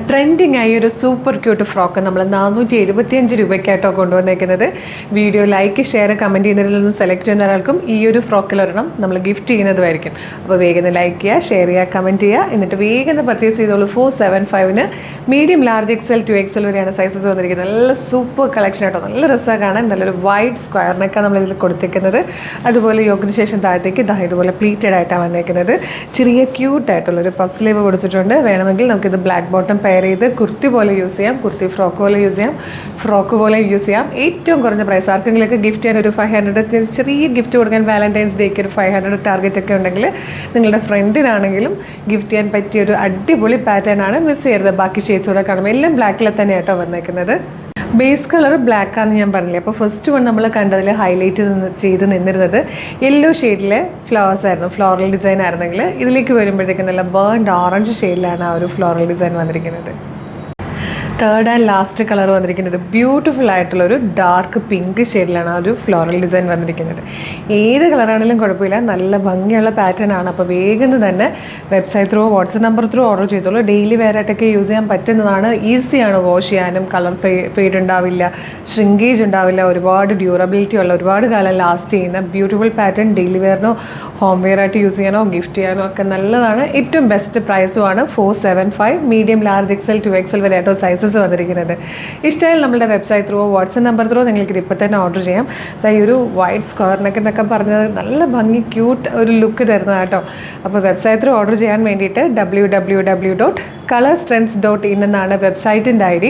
Trending ആയി ഒരു super cute frock നമ്മൾ 475 രൂപയ്ക്കായിട്ടോ കൊണ്ടുവന്നേക്കുന്നത്. വീഡിയോ ലൈക്ക്, ഷെയർ, കമൻറ്റ് ചെയ്യുന്നതിൽ നിന്നും സെലക്ട് ചെയ്യുന്ന ഒരാൾക്കും ഈ ഒരു ഫ്രോക്കിലൊരെണ്ണം നമ്മൾ ഗിഫ്റ്റ് ചെയ്യുന്നതുമായിരിക്കും. അപ്പോൾ വേഗം ലൈക്ക് ചെയ്യുക, ഷെയർ ചെയ്യുക, കമൻറ്റ് ചെയ്യുക. എന്നിട്ട് വേഗം പർച്ചേസ് ചെയ്തോളൂ. 475 മീഡിയം, ലാർജ് XL, 2XL വരെയാണ് സൈസസ് വന്നിരിക്കുന്നത്. നല്ല സൂപ്പർ കളക്ഷൻ ആട്ടോ. നല്ല രസമാണ് കാണാൻ. നല്ലൊരു വൈറ്റ് സ്ക്വയറിനൊക്കെ നമ്മളിതിൽ കൊടുത്തേക്കുന്നത്. അതുപോലെ യോക്കിന് ശേഷം താഴത്തേക്ക് ഇതുപോലെ പ്ലീറ്റഡ് ആയിട്ടാണ് വന്നേക്കുന്നത്. ചെറിയ ക്യൂട്ടായിട്ടുള്ളൊരു പഫ് സ്ലീവ് കൊടുത്തിട്ടുണ്ട്. വേണമെങ്കിൽ നമുക്കിത് ബ്ലാക്ക് ബോട്ടം പെയർ ചെയ്ത് കുർത്തി പോലെ യൂസ് ചെയ്യാം, കുർത്തി ഫ്രോക്ക് പോലെ യൂസ് ചെയ്യാം, ഫ്രോക്ക് പോലെ യൂസ് ചെയ്യാം. ഏറ്റവും കുറഞ്ഞ പ്രൈസ്. ആർക്കെങ്കിലൊക്കെ ഗിഫ്റ്റ് ചെയ്യാൻ ഒരു 500, ചെറിയ ഗിഫ്റ്റ് കൊടുക്കാൻ വാലന്റൈൻസ് ഡേക്ക് ഒരു 500 ടാർഗറ്റ് ഒക്കെ ഉണ്ടെങ്കിൽ നിങ്ങളുടെ ഫ്രണ്ടിനാണെങ്കിലും ഗിഫ്റ്റ് ചെയ്യാൻ പറ്റിയൊരു അടിപൊളി പാറ്റേൺ ആണ്. മിസ് ചെയ്യരുത്. ബാക്കി ഷെയ്ഡ്സ് കൂടെ കാണും. എല്ലാം ബ്ലാക്കിൽ തന്നെയാട്ടോ വന്നേക്കുന്നത്. ബേസ് കളർ ബ്ലാക്ക് ആണെന്ന് ഞാൻ പറഞ്ഞില്ലേ. അപ്പോൾ ഫസ്റ്റ് വൺ നമ്മൾ കണ്ടതിൽ ഹൈലൈറ്റ് ചെയ്ത് നിന്നിരുന്നത് യെല്ലോ ഷെയ്ഡിലെ ഫ്ലവേഴ്സ് ആയിരുന്നു. ഫ്ലോറൽ ഡിസൈൻ ആയിരുന്നെങ്കിൽ ഇതിലേക്ക് വരുമ്പോഴത്തേക്കും നല്ല ബേൺഡ് ഓറഞ്ച് ഷെയ്ഡിലാണ് ആ ഒരു ഫ്ലോറൽ ഡിസൈൻ വന്നിരിക്കുന്നത്. തേർഡ് ആൻഡ് ലാസ്റ്റ് കളർ വന്നിരിക്കുന്നത് ബ്യൂട്ടിഫുൾ ആയിട്ടുള്ളൊരു ഡാർക്ക് പിങ്ക് ഷെയ്ഡിലാണ് ആ ഒരു ഫ്ലോറൽ ഡിസൈൻ വന്നിരിക്കുന്നത്. ഏത് കളറാണെങ്കിലും കുഴപ്പമില്ല, നല്ല ഭംഗിയുള്ള പാറ്റേൺ ആണ്. അപ്പോൾ വേഗം തന്നെ website through, WhatsApp number through order ചെയ്തോളൂ. ഡെയിലി വെയറായിട്ടൊക്കെ യൂസ് ചെയ്യാൻ പറ്റുന്നതാണ്. ഈസിയാണ് വാഷ് ചെയ്യാനും. കളർ ഫെയ്ഡ് ഉണ്ടാവില്ല, ഷ്രിങ്കേജ് ഉണ്ടാവില്ല. ഒരുപാട് ഡ്യൂറബിലിറ്റി ഉള്ള, ഒരുപാട് കാലം ലാസ്റ്റ് ചെയ്യുന്ന ബ്യൂട്ടിഫുൾ പാറ്റേൺ. ഡെയിലി വെയറിനോ ഹോം വെയർ ആയിട്ട് യൂസ് ചെയ്യാനോ ഗിഫ്റ്റ് ചെയ്യാനോ ഒക്കെ നല്ലതാണ്. ഏറ്റവും ബെസ്റ്റ് പ്രൈസുമാണ്. 475 മീഡിയം, ലാർജ് XL, 2XL വരെ ആയിട്ടോ സൈസസ് വന്നിരിക്കുന്നത്. ഇഷ്ടമായാൽ നമ്മുടെ website through, WhatsApp number through നിങ്ങൾക്ക് ഇപ്പോൾ തന്നെ ഓർഡർ ചെയ്യാം. ഈ ഒരു വൈറ്റ് സ്ക്വയറിനൊക്കെ പറഞ്ഞത് നല്ല ഭംഗി, ക്യൂട്ട് ഒരു ലുക്ക് തരുന്നത് കേട്ടോ. അപ്പോൾ വെബ്സൈറ്റ് ത്രൂ ഓർഡർ ചെയ്യാൻ വേണ്ടിയിട്ട് www.colorstrends.in എന്നാണ് വെബ്സൈറ്റിൻ്റെ ID.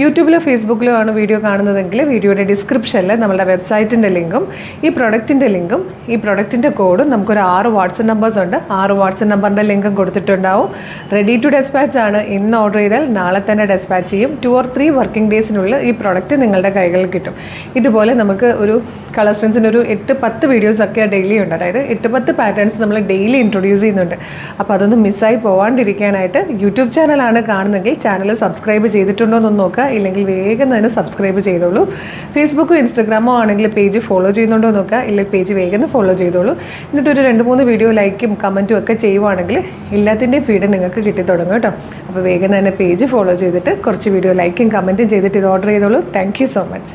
യൂട്യൂബിലോ ഫേസ്ബുക്കിലോ ആണ് വീഡിയോ കാണുന്നതെങ്കിൽ വീഡിയോയുടെ ഡിസ്ക്രിപ്ഷനിൽ നമ്മുടെ വെബ്സൈറ്റിൻ്റെ ലിങ്കും ഈ പ്രൊഡക്റ്റിൻ്റെ ലിങ്കും ഈ പ്രൊഡക്റ്റിൻ്റെ കോഡും നമുക്കൊരു 6 വാട്സപ്പ് നമ്പേഴ്സ് ഉണ്ട്. 6 വാട്സപ്പ് നമ്പറിൻ്റെ ലിങ്കും കൊടുത്തിട്ടുണ്ടാവും. റെഡി ടു ഡെസ്പാച്ച് ആണ്. ഇന്ന് ഓർഡർ ചെയ്താൽ നാളെ തന്നെ ഡെസ്പാച്ച് ചെയ്യും. 2 or 3 വർക്കിംഗ് ഡേയ്സിനുള്ളിൽ ഈ പ്രോഡക്റ്റ് നിങ്ങളുടെ കൈകളിൽ കിട്ടും. ഇതുപോലെ നമുക്ക് ഒരു കളർ സ്ട്രെൻസിൻ്റെ ഒരു 8-10 വീഡിയോസൊക്കെ ഡെയിലി ഉണ്ട്. അതായത് 8-10 പാറ്റേൺസ് നമ്മൾ ഡെയിലി ഇൻട്രൊഡ്യൂസ് ചെയ്യുന്നുണ്ട്. അപ്പോൾ അതൊന്നും മിസ്സായി പോകാണ്ടിരിക്കാനായിട്ട് യൂട്യൂബ് ചാനലാണ് കാണുന്നെങ്കിൽ ചാനൽ സബ്സ്ക്രൈബ് ചെയ്തിട്ടുണ്ടോ എന്നൊന്ന് നോക്കുക. ഇല്ലെങ്കിൽ വേഗം തന്നെ സബ്സ്ക്രൈബ് ചെയ്തോളൂ. ഫേസ്ബുക്കോ ഇൻസ്റ്റഗ്രാമോ ആണെങ്കിൽ പേജ് ഫോളോ ചെയ്യുന്നുണ്ടോ നോക്കുക. ഇല്ലെങ്കിൽ പേജ് വേഗം ഫോളോ ചെയ്തോളൂ. എന്നിട്ട് ഒരു 2-3 വീഡിയോ ലൈക്കും കമൻറ്റും ഒക്കെ ചെയ്യുവാണെങ്കിൽ എല്ലാത്തിൻ്റെയും ഫീഡ് നിങ്ങൾക്ക് കിട്ടി തുടങ്ങും കേട്ടോ. അപ്പോൾ വേഗം തന്നെ പേജ് ഫോളോ ചെയ്തിട്ട് കുറച്ച് വീഡിയോ ലൈക്കും കമൻറ്റും ചെയ്തിട്ട് ഇത് ഓർഡർ ചെയ്തോളൂ. Thank you so much.